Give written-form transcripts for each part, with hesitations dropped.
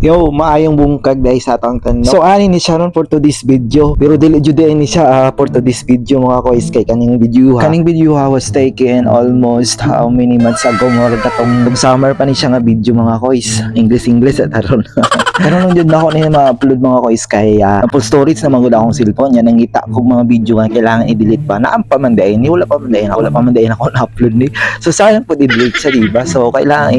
Yo, maayong bungkag dahil sa atong tanong. So ani ni Sharon for to this video. Pero dili jud ni siya for to this video mga kois kay kaning video ha. Kaning video ha was taken almost how many months ago mga katong summer pa ni siya nga video mga kois. English at aron. Pero nung jud nako ni ma-upload mga kois kay full storage na magud akong cellphone yan nangita ko mga video nga kailangan i-delete pa. Naam pa man dayon ni wala pa man dayon ako na-upload ni. So sayang po i-delete siya diba? So kailangan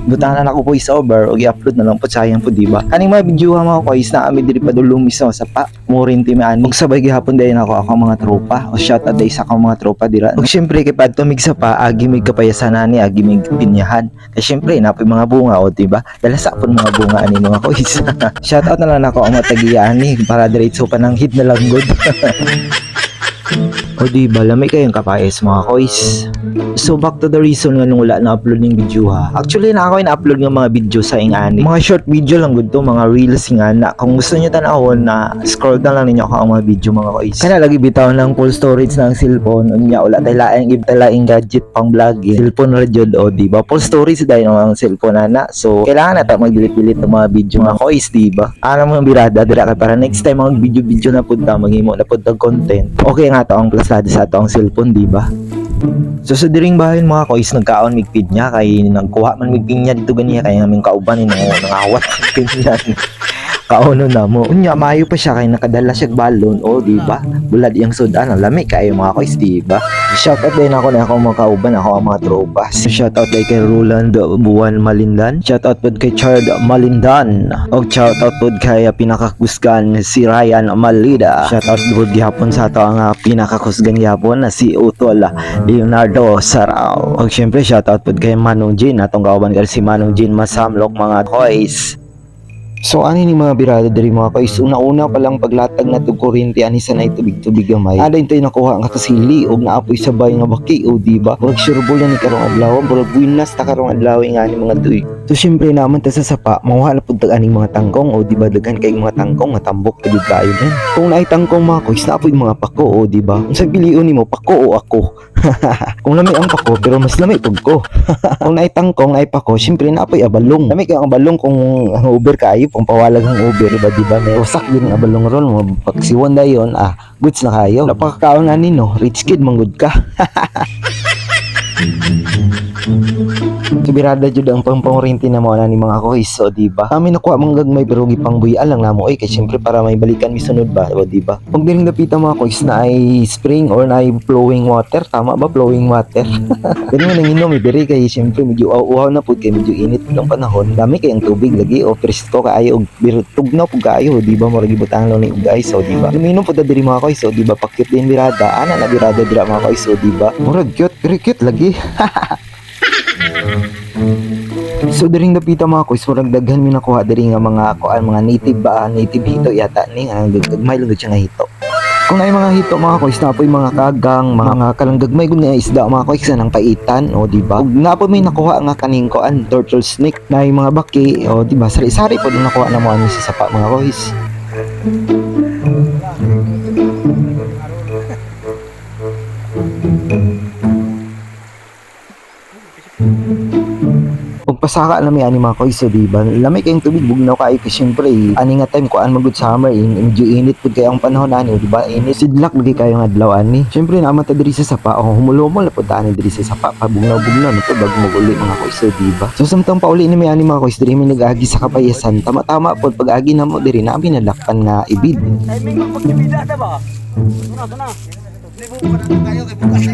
butanan ako voice over o i-upload na lang po sayang po diba? Kaning mga video ha mga kois na ami diri pa dulong mismo sa pa morin ti man. Ug sabay gihapon dayon ako mga tropa. O shout out day sa akong mga tropa dira. Ug syempre kay padto mig sa pa agi mig kapayasan ani agi mig pinyahan. Kay syempre napoy mga bunga o diba? Dala sa pon mga bunga ani mga kois. Shout out na lang ako ang matagian ni para diretso pa nang hit na lang good. O diba, lamay kayong kapayas mga kois. So back to the reason nga nung wala na-upload ng video ha. Actually na ako na-upload ng mga video sa ingani. Mga short video lang good to, mga reels nga na. Kung gusto nyo tanawon na scroll na lang ninyo ako ang mga video mga kois. Kaya lagi bitaw ng full storage ng cellphone. Unya wala tayo laing gadget pang vlogging. Cellphone radio o diba. Full storage dahil ng cellphone na. So kailangan na tayo magdilit-dilit ng mga video mga kois diba. Ano mo birada dira kay para next time mag video na punta maghimo na punta content. Okay nga to ang plasada sa to ang cellphone diba. So sa diring bahay mga kois nagkaon migpid niya kay nagkuha man migpid niya dito ganiya kay naming kauban ni nangawat migpid niya. Kaono na mo. Unya maayo pa siya kay nakadala siya balon o diba? Bulad iyang sudan lami kayo mga kois diba? Shout out din ako na ako mga kauban ako ang mga tropa. Shout out kay Roland Buwan Malindan. Shout out pod kay Chard Malindan. Og shout out pod kay pinakakusgan si Ryan Malida. Shout out pod gihapon sa ato ang pinakakusgan gihapon na si Utol Leonardo Sarao. Og syempre shout out pod kay Manong Jin atong kauban kay si Manong Jin Masamlok mga kois. So ani ni mga birada diri mga kois una-una pa lang paglatag na tug kuryente ani sanay tubig-tubig gamay. Ada intay nakuha nga kasili og naapoy sabay nga baki o diba? Murag surebol ni karong adlaw, murag winas ta karong adlaw ingani mga tuy. So syempre naman ta sa sapa, mauha na pud tag aning mga tangkong o diba daghan kay mga tangkong nga tambok pud kayo din. Kung naay tangkong mga kois naapoy mga pako o diba? Unsa piliun nimo pako o ako? Kung lami ang pako pero mas lami pud ko. Kung naay tangkong naay pako, syempre naapoy abalong. Lami kay ang balong kung Uber kaayo kung pawalag ang Uber diba may usak din nga balong ron mo pagsiwon dayon goods na kayo napakakaon nga nino rich kid manggod ka. Subirada jud ang pangpangrinti na mo na ni mga kois so diba kami nakuha mga gagmay pero gipang buya lang namo kay syempre para may balikan mi sunod ba o diba pag diring dapita mga kois na ay spring or na ay flowing water tama ba flowing water pero mo nang inom diri kay syempre medyo uhaw na pud kay medyo init ng panahon dami kay ang tubig lagi o presko kaayo og tugnaw pud kaayo diba mo ragi butang lang ni guys so diba luminom pud diri mga kois so diba pakit din birada ana na birada dira mga kois so diba murag cute lagi. So diring dapita mga kois murag daghan mi nakuha diri nga mga mga native hito yata ni ang gagmay lang siya nga hito. Kung ay mga hito mga kois napoy mga kagang mga kalanggagmay gud nga isda mga kois nang paitan o diba. Ug napoy may nakuha nga kaning koan turtle snake na mga baki o diba sari-sari pud nakuha na mo ani sa sapa mga kois. Pasaka na may ani mga kois so diba lamay kayong tubig bugnaw kayo kasi syempre ani nga time kuan magud summer medyo init pud kay ang panahon ani diba init sidlak lagi kayo nga adlaw ani syempre naman ta diri sa sapa humulomol na pud ta ani diri sa sapa pabugnaw nito bag mo uli mga kois so diba so samtang pauli ni may ani mga kois diri mi nag-agi sa kapayasan tama pud pag-agi na mo diri na binalakpan nga ibid timing magpagibida ta ba sana libo pa na kayo kay bukas.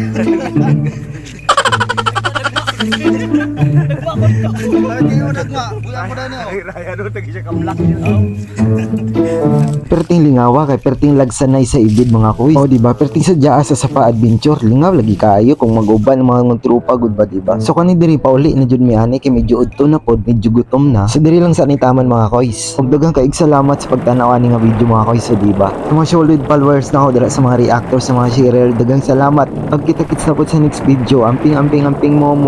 Perting lingawa kay perting lagsanay sa ibid mga kois. O diba perting sadya sa sapa adventure lingaw lagi kayo kung mag-uban mga trupa gud ba diba. So kani diri pauli na jud mi ani kay medyo udto na pod medyo gutom na. So diri lang sa nitaman mga kois. Ug daghang kaig salamat sa pagtan-aw ani nga video mga kois so diba. Sa mga solid followers na ako dira sa mga reactors sa mga sharer daghang salamat. Pagkita-kits na pod sa next video. Amping mo.